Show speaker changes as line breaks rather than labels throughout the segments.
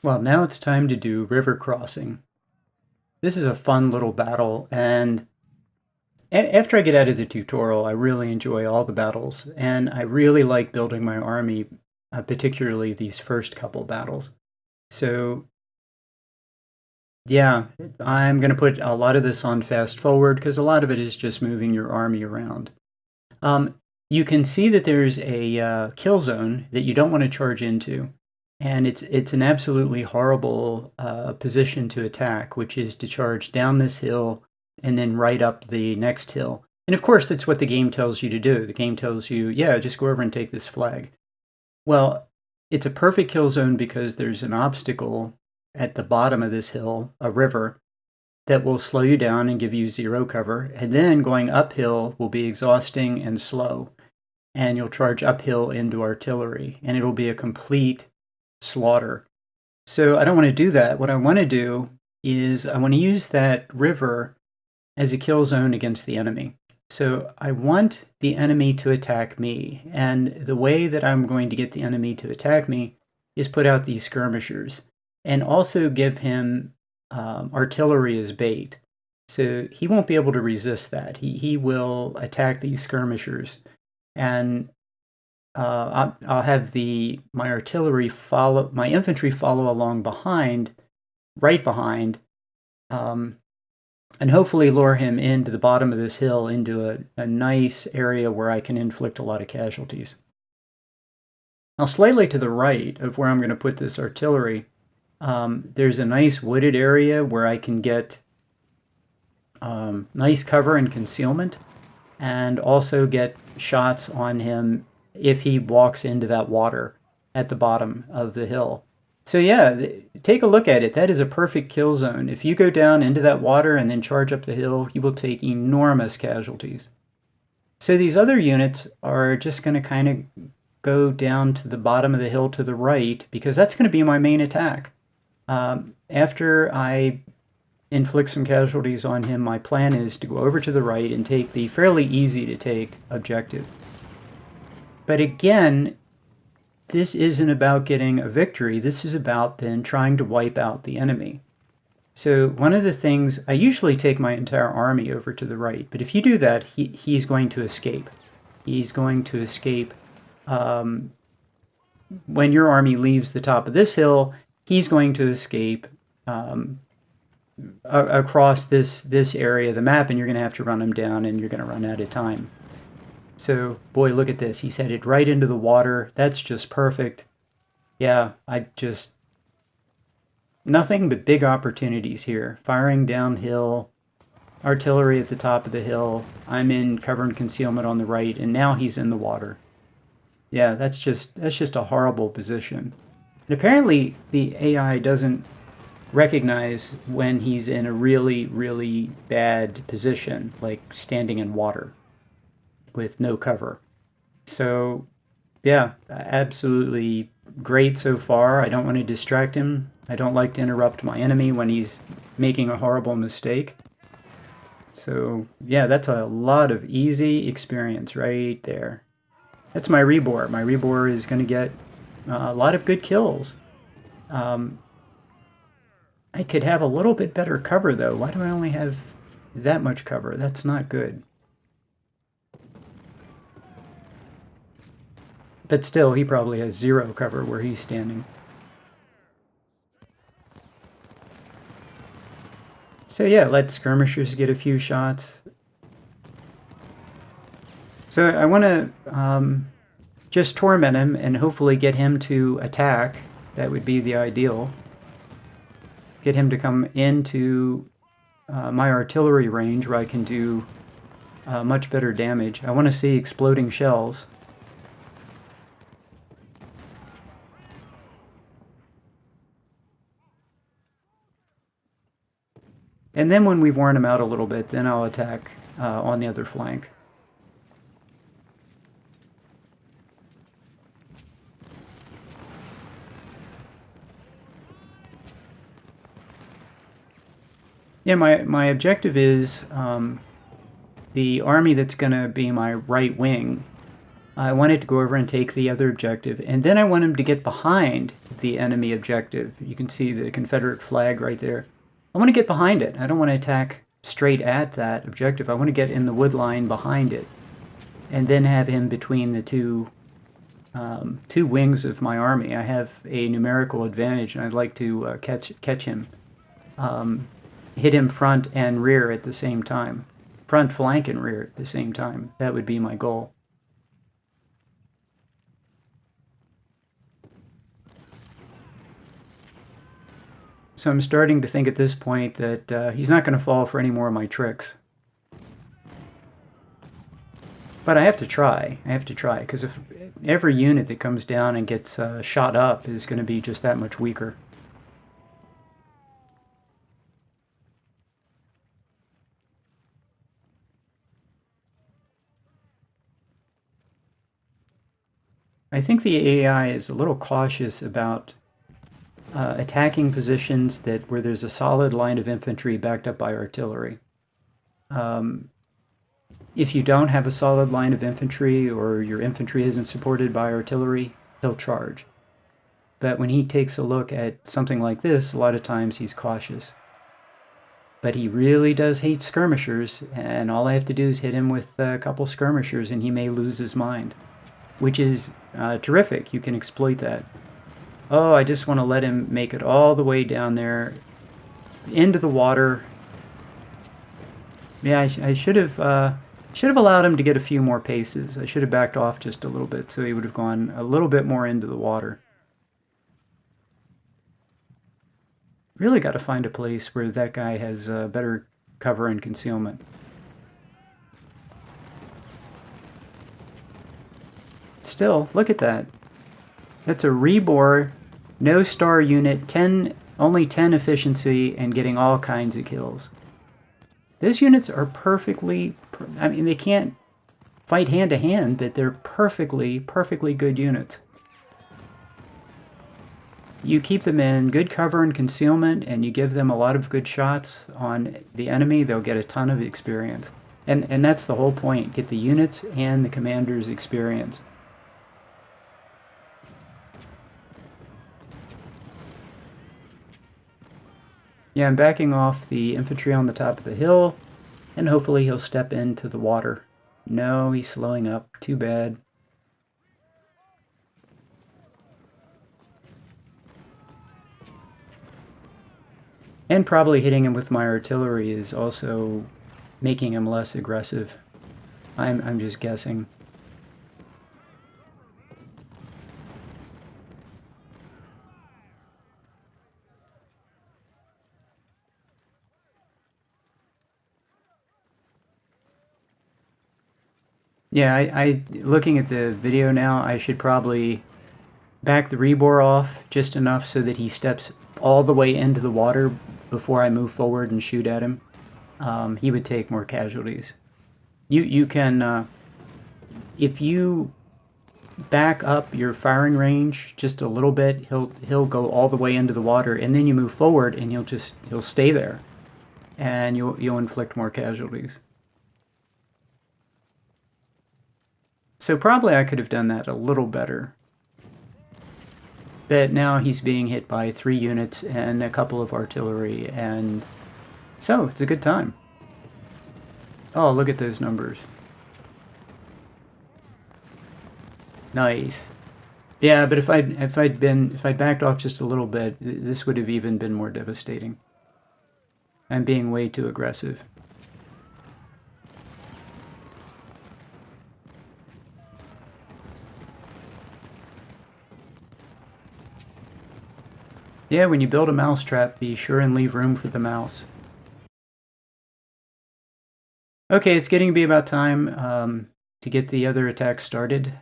Well, now it's time to do river crossing. This is a fun little battle, and after I get out of the tutorial, I really enjoy all the battles, and I really like building my army, particularly these first couple battles. So, yeah, I'm going to put a lot of this on fast forward because a lot of it is just moving your army around. Um, you can see that there's a kill zone that you don't want to charge into. And it's an absolutely horrible position to attack, which is to charge down this hill and then right up the next hill. And of course, that's what the game tells you to do. The game tells you, yeah, just go over and take this flag. Well, it's a perfect kill zone because there's an obstacle at the bottom of this hill, a river, that will slow you down and give you zero cover. And then going uphill will be exhausting and slow. And you'll charge uphill into artillery, and it'll be a complete slaughter. So I don't want to do that. What I want to do is I want to use that river as a kill zone against the enemy. So I want the enemy to attack me. And the way that I'm going to get the enemy to attack me is put out these skirmishers and also give him artillery as bait. So he won't be able to resist that. He will attack these skirmishers. And I'll have my artillery follow, my infantry follow along behind, right behind, and hopefully lure him into the bottom of this hill into a nice area where I can inflict a lot of casualties. Now, slightly to the right of where I'm going to put this artillery, there's a nice wooded area where I can get nice cover and concealment, and also get shots on him if he walks into that water at the bottom of the hill. So yeah, take a look at it. That is a perfect kill zone. If you go down into that water and then charge up the hill, you will take enormous casualties. So these other units are just going to kind of go down to the bottom of the hill to the right because that's going to be my main attack. After I inflict some casualties on him, my plan is to go over to the right and take the fairly easy to take objective. But again, this isn't about getting a victory. This is about then trying to wipe out the enemy. So one of the things, I usually take my entire army over to the right, but if you do that, he's going to escape. He's going to escape. When your army leaves the top of this hill, he's going to escape across this area of the map, and you're going to have to run him down, and you're going to run out of time. So, boy, look at this. He's headed right into the water. That's just perfect. Yeah, nothing but big opportunities here. Firing downhill, artillery at the top of the hill. I'm in cover and concealment on the right, and now he's in the water. Yeah, that's just a horrible position. And apparently, the AI doesn't recognize when he's in a really, really bad position, like standing in water with no cover. So, yeah, absolutely great so far. I don't want to distract him. I don't like to interrupt my enemy when he's making a horrible mistake. So, yeah, that's a lot of easy experience right there. That's my rebore. My rebore is going to get a lot of good kills. I could have a little bit better cover, though. Why do I only have that much cover? That's not good. But still, he probably has zero cover where he's standing. So yeah, let skirmishers get a few shots. So I want to just torment him and hopefully get him to attack. That would be the ideal. Get him to come into my artillery range where I can do much better damage. I want to see exploding shells. And then when we've worn him out a little bit, then I'll attack on the other flank. Yeah, my objective is the army that's going to be my right wing. I want it to go over and take the other objective, and then I want him to get behind the enemy objective. You can see the Confederate flag right there. I want to get behind it. I don't want to attack straight at that objective. I want to get in the wood line behind it, and then have him between the two wings of my army. I have a numerical advantage, and I'd like to catch him. Hit him front and rear at the same time. Front, flank, and rear at the same time. That would be my goal. So I'm starting to think at this point that he's not going to fall for any more of my tricks. But I have to try. Because if every unit that comes down and gets shot up is going to be just that much weaker. I think the AI is a little cautious about attacking positions where there's a solid line of infantry backed up by artillery. If you don't have a solid line of infantry, or your infantry isn't supported by artillery, he'll charge. But when he takes a look at something like this, a lot of times he's cautious. But he really does hate skirmishers, and all I have to do is hit him with a couple skirmishers and he may lose his mind. Which is terrific. You can exploit that. Oh, I just want to let him make it all the way down there into the water. Yeah, I should have allowed him to get a few more paces. I should have backed off just a little bit so he would have gone a little bit more into the water. Really got to find a place where that guy has better cover and concealment. Still, look at that. That's a rebore, no star unit, only 10 efficiency, and getting all kinds of kills. Those units are perfectly, I mean, they can't fight hand to hand, but they're perfectly good units. You keep them in good cover and concealment, and you give them a lot of good shots on the enemy, they'll get a ton of experience. And that's the whole point, get the units and the commander's experience. Yeah, I'm backing off the infantry on the top of the hill, and hopefully he'll step into the water. No, he's slowing up. Too bad. And probably hitting him with my artillery is also making him less aggressive. I'm just guessing. Yeah, I looking at the video now, I should probably back the rebore off just enough so that he steps all the way into the water before I move forward and shoot at him. He would take more casualties. You can, if you back up your firing range just a little bit, he'll go all the way into the water, and then you move forward and he'll stay there, and you'll inflict more casualties. So probably I could have done that a little better. But now he's being hit by 3 units and a couple of artillery, and so it's a good time. Oh, look at those numbers. Nice. Yeah, but if I'd backed off just a little bit, this would have even been more devastating. I'm being way too aggressive. Yeah, when you build a mousetrap, be sure and leave room for the mouse. Okay, it's getting to be about time to get the other attack started.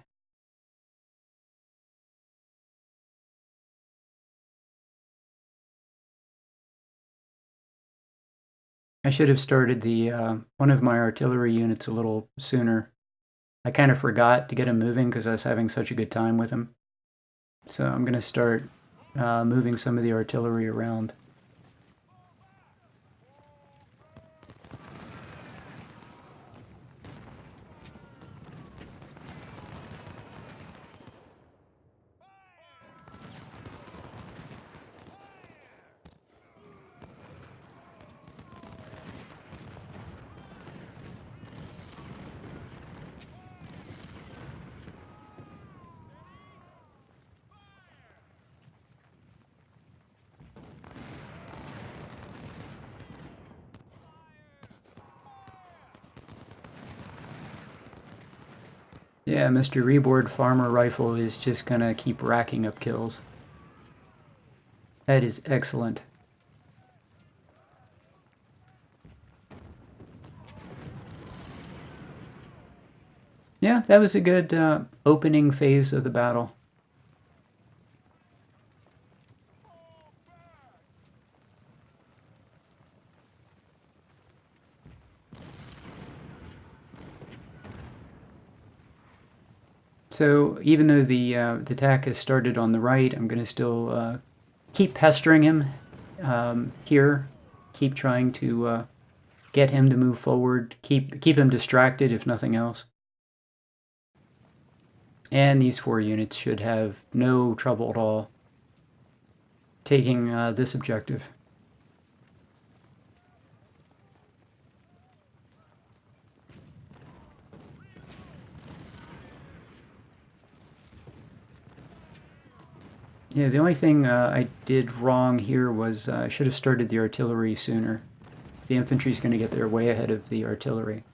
I should have started the one of my artillery units a little sooner. I kind of forgot to get him moving because I was having such a good time with him. So I'm going to start moving some of the artillery around. Yeah, Mr. Reboard Farmer Rifle is just gonna keep racking up kills. That is excellent. Yeah, that was a good opening phase of the battle. So even though the attack has started on the right, I'm going to still keep pestering him here. Keep trying to get him to move forward. Keep him distracted, if nothing else. And these 4 units should have no trouble at all taking this objective. Yeah, the only thing I did wrong here was I should have started the artillery sooner. The infantry's going to get there way ahead of the artillery.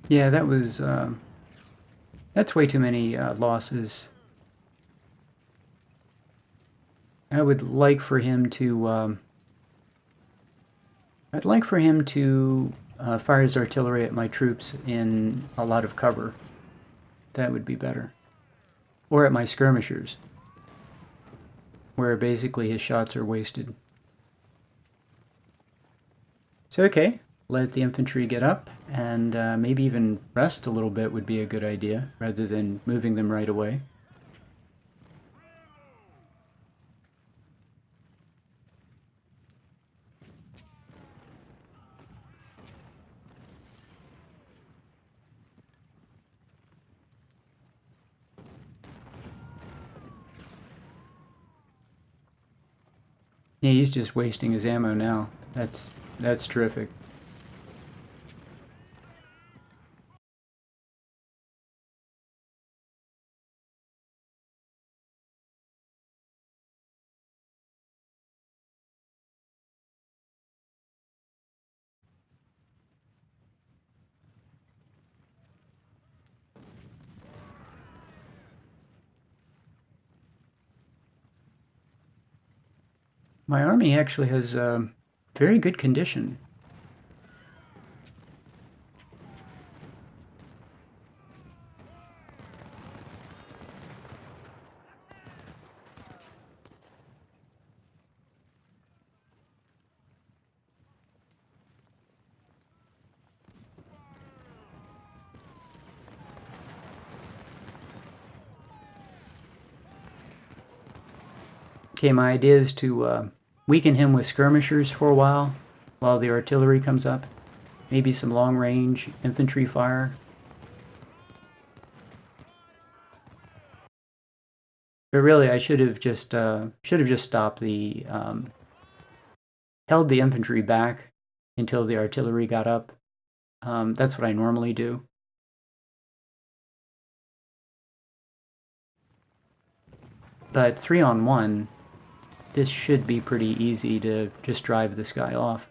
Yeah, that was that's way too many losses. I would like for him to I'd like for him to fire his artillery at my troops in a lot of cover. That would be better. Or at my skirmishers, where basically his shots are wasted. So okay, let the infantry get up, and maybe even rest a little bit would be a good idea, rather than moving them right away. Yeah, he's just wasting his ammo now. That's terrific. My army actually has very good condition. Okay, my idea is to weaken him with skirmishers for a while the artillery comes up. Maybe some long-range infantry fire. But really, I should have just stopped the held the infantry back until the artillery got up. That's what I normally do. But 3-on-1, this should be pretty easy to just drive this guy off.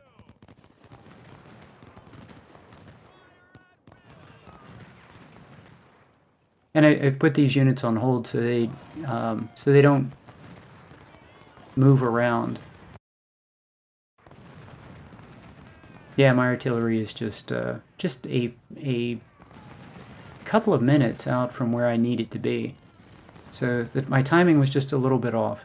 And I've put these units on hold so they don't move around. Yeah, my artillery is just a couple of minutes out from where I need it to be, so that my timing was just a little bit off.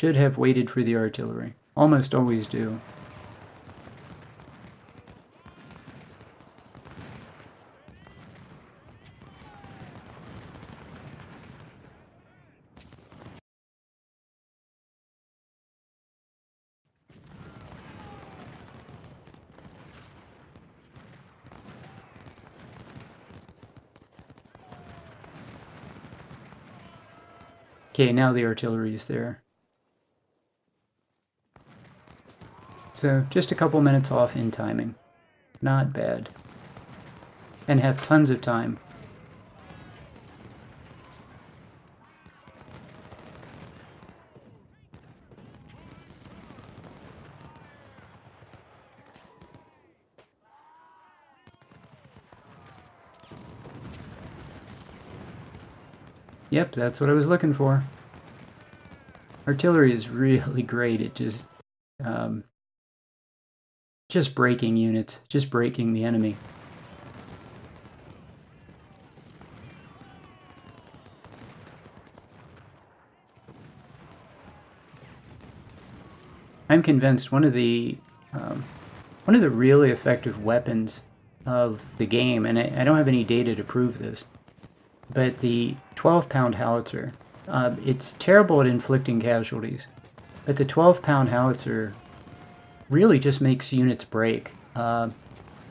should have waited for the artillery. Almost always do. Okay, now the artillery is there. So just a couple minutes off in timing. Not bad. And have tons of time. Yep, that's what I was looking for. Artillery is really great at just breaking units, just breaking the enemy. I'm convinced one of the really effective weapons of the game, and I don't have any data to prove this, but the 12-pound howitzer, it's terrible at inflicting casualties, but the 12-pound howitzer really just makes units break.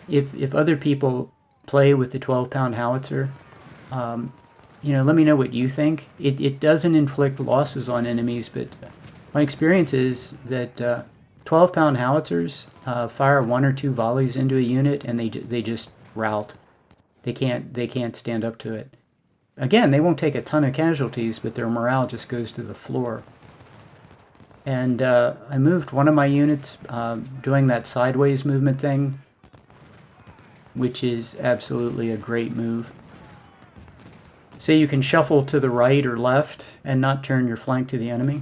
If other people play with the 12-pound howitzer, let me know what you think. It doesn't inflict losses on enemies, but my experience is that 12-pound howitzers fire 1 or 2 volleys into a unit, and they just rout. They can't stand up to it. Again, they won't take a ton of casualties, but their morale just goes to the floor. And I moved one of my units doing that sideways movement thing, which is absolutely a great move. Say you can shuffle to the right or left and not turn your flank to the enemy.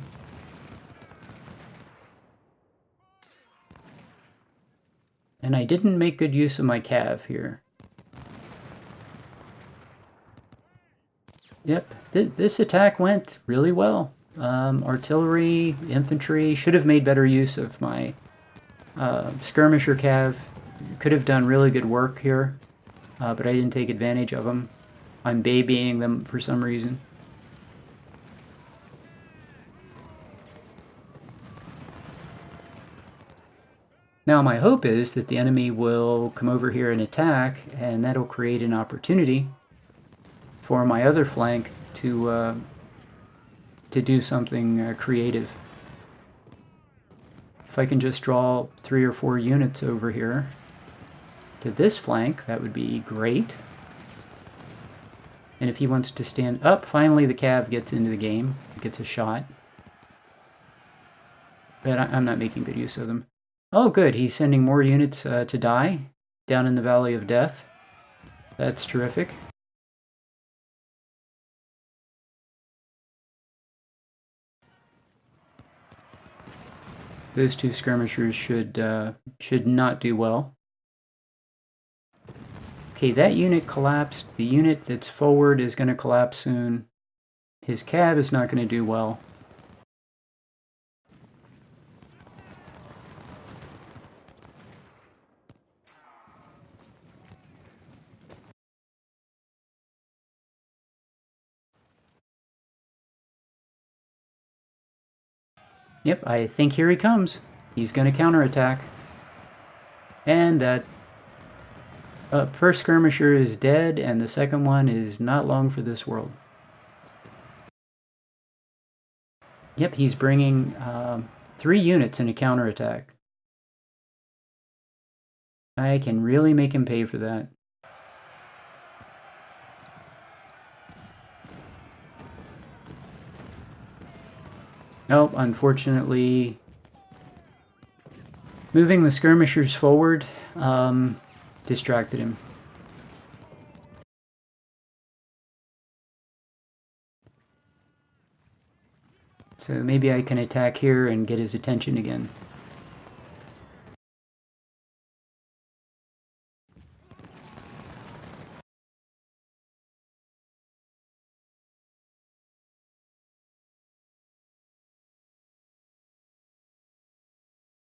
And I didn't make good use of my cav here. Yep, this attack went really well. Artillery, infantry, should have made better use of my skirmisher cav. Could have done really good work here, but I didn't take advantage of them. I'm babying them for some reason. Now my hope is that the enemy will come over here and attack, and that'll create an opportunity for my other flank to do something creative. If I can just draw 3 or 4 units over here to this flank, that would be great. And if he wants to stand up, finally the cav gets into the game, gets a shot. But I'm not making good use of them. Oh good, he's sending more units to die down in the Valley of Death. That's terrific. Those 2 skirmishers should not do well. Okay, that unit collapsed. The unit that's forward is going to collapse soon. His cav is not going to do well. Yep, I think here he comes. He's going to counterattack. And that first skirmisher is dead, and the second one is not long for this world. Yep, he's bringing 3 units in a counterattack. I can really make him pay for that. Nope, unfortunately, moving the skirmishers forward distracted him. So maybe I can attack here and get his attention again.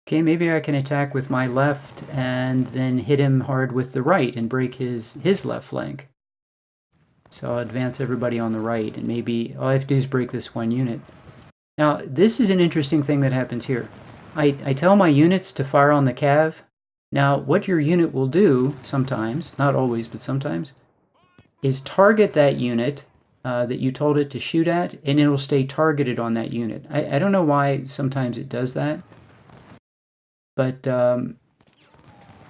Okay, maybe I can attack with my left and then hit him hard with the right and break his left flank. So I'll advance everybody on the right, and maybe all I have to do is break this one unit. Now, this is an interesting thing that happens here. I tell my units to fire on the cav. Now, what your unit will do sometimes, not always, but sometimes, is target that unit that you told it to shoot at, and it'll stay targeted on that unit. I don't know why sometimes it does that, but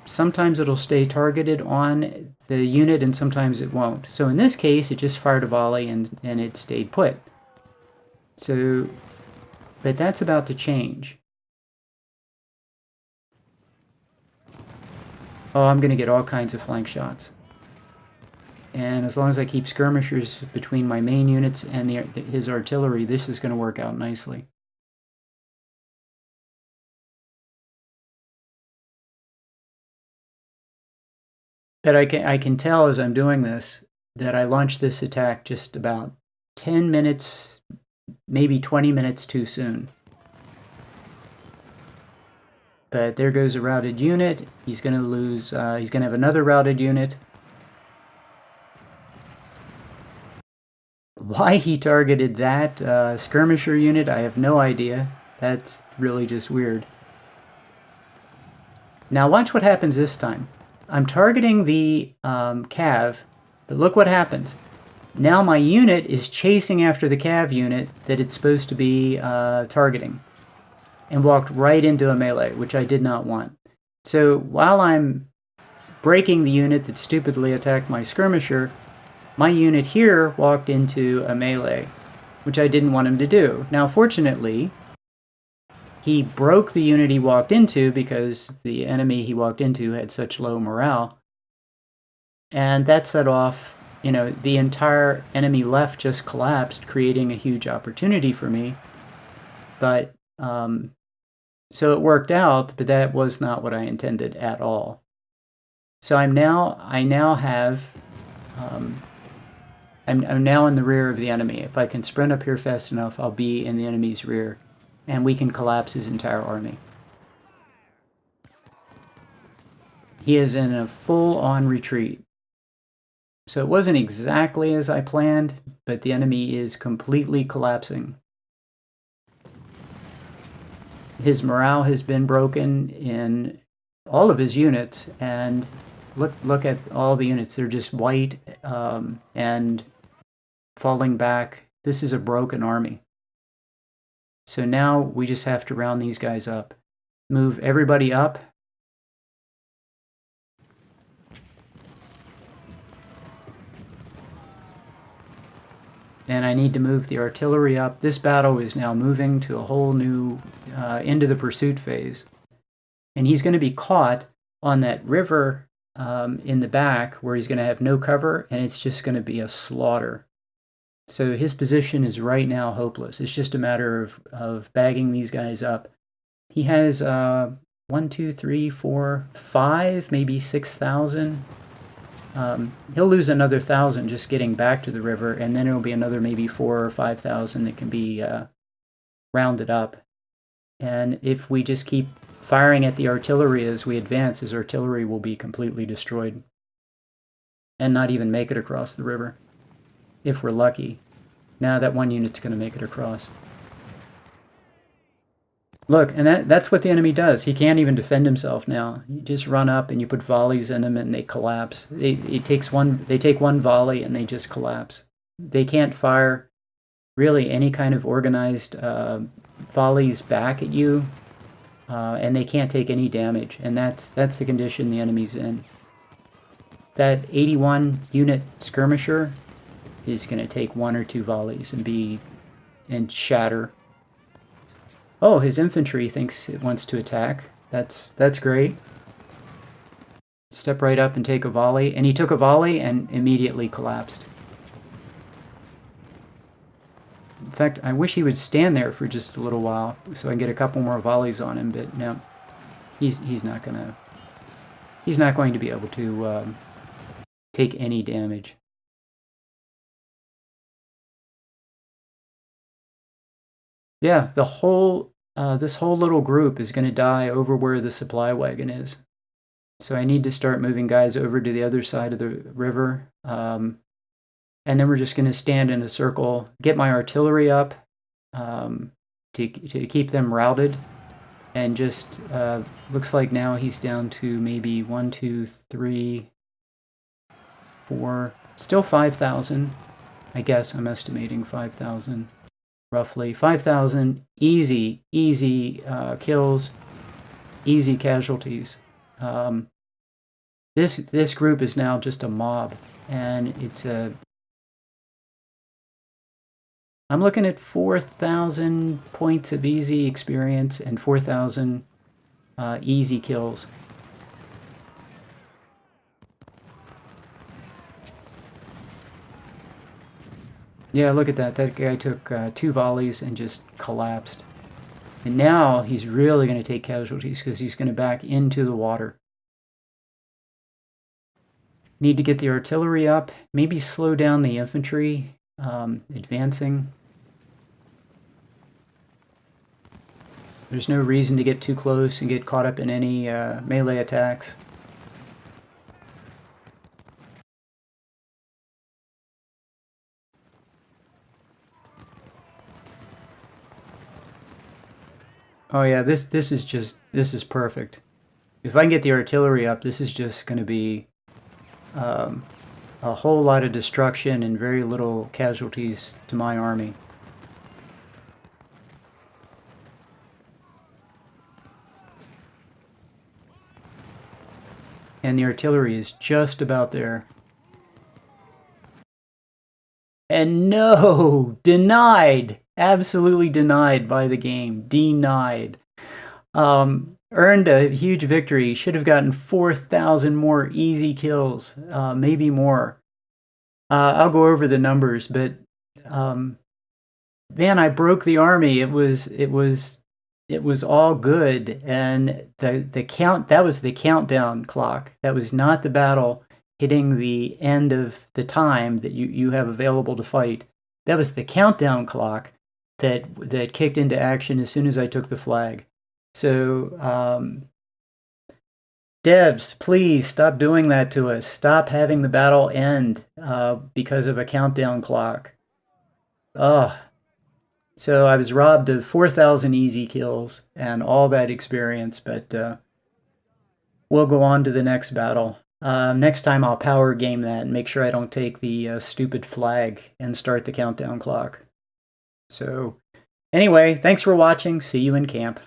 sometimes it'll stay targeted on the unit and sometimes it won't. So in this case, it just fired a volley and it stayed put. So, but that's about to change. Oh, I'm going to get all kinds of flank shots. And as long as I keep skirmishers between my main units and his artillery, this is going to work out nicely. But I can tell as I'm doing this that I launched this attack just about 10 minutes, maybe 20 minutes too soon. But there goes a routed unit. He's going to lose, he's going to have another routed unit. Why he targeted that skirmisher unit, I have no idea. That's really just weird. Now watch what happens this time. I'm targeting the cav, but look what happens. Now my unit is chasing after the cav unit that it's supposed to be targeting, and walked right into a melee, which I did not want. So while I'm breaking the unit that stupidly attacked my skirmisher, my unit here walked into a melee, which I didn't want him to do. Now fortunately, he broke the unit he walked into because the enemy he walked into had such low morale. And that set off, you know, the entire enemy left just collapsed, creating a huge opportunity for me. But, so it worked out, but that was not what I intended at all. So I now have, I'm now in the rear of the enemy. If I can sprint up here fast enough, I'll be in the enemy's rear, and we can collapse his entire army. He is in a full-on retreat. So it wasn't exactly as I planned, but the enemy is completely collapsing. His morale has been broken in all of his units, and look at all the units. They're just white and falling back. This is a broken army. So now we just have to round these guys up. Move everybody up. And I need to move the artillery up. This battle is now moving to a whole new, into the pursuit phase. And he's going to be caught on that river in the back where he's going to have no cover, and it's just going to be a slaughter. So his position is right now hopeless. It's just a matter of bagging these guys up. He has 1, 2, 3, 4, 5, maybe 6,000. He'll lose another 1,000 just getting back to the river, and then it'll be another maybe 4,000 or 5,000 that can be rounded up. And if we just keep firing at the artillery as we advance, his artillery will be completely destroyed and not even make it across the river, if we're lucky. Now that one unit's going to make it across. Look, and that's what the enemy does. He can't even defend himself now. You just run up and you put volleys in them and they collapse. They take one volley and they just collapse. They can't fire really any kind of organized volleys back at you, and they can't take any damage. And that's the condition the enemy's in. That 81 unit skirmisher is going to take 1 or 2 volleys and shatter. Oh, his infantry thinks it wants to attack. That's great. Step right up and take a volley. And he took a volley and immediately collapsed. In fact, I wish he would stand there for just a little while so I can get a couple more volleys on him, but no. He's not going to be able to take any damage. Yeah, the whole this whole little group is going to die over where the supply wagon is. So I need to start moving guys over to the other side of the river. And then we're just going to stand in a circle, get my artillery up to keep them routed. And just looks like now he's down to maybe 1, 2, 3, 4, still 5,000. I guess I'm estimating 5,000, roughly. 5,000 easy kills, easy casualties. This group is now just a mob, and it's I'm looking at 4,000 points of easy experience and 4,000 easy kills. Yeah, look at that. That guy took 2 volleys and just collapsed. And now he's really going to take casualties because he's going to back into the water. Need to get the artillery up. Maybe slow down the infantry advancing. There's no reason to get too close and get caught up in any melee attacks. Oh yeah, this is perfect. If I can get the artillery up, this is just going to be a whole lot of destruction and very little casualties to my army. And the artillery is just about there. And no! Denied! Absolutely denied by the game. Denied. Earned a huge victory. Should have gotten 4,000 more easy kills. Maybe more. I'll go over the numbers, but man, I broke the army. It was all good, and the count, that was the countdown clock. That was not the battle hitting the end of the time that you have available to fight. That was the countdown clock that kicked into action as soon as I took the flag. So devs, please stop doing that to us. Stop having the battle end because of a countdown clock. Ugh. So I was robbed of 4,000 easy kills and all that experience, but we'll go on to the next battle. Next time I'll power game that and make sure I don't take the stupid flag and start the countdown clock. So anyway, thanks for watching. See you in camp.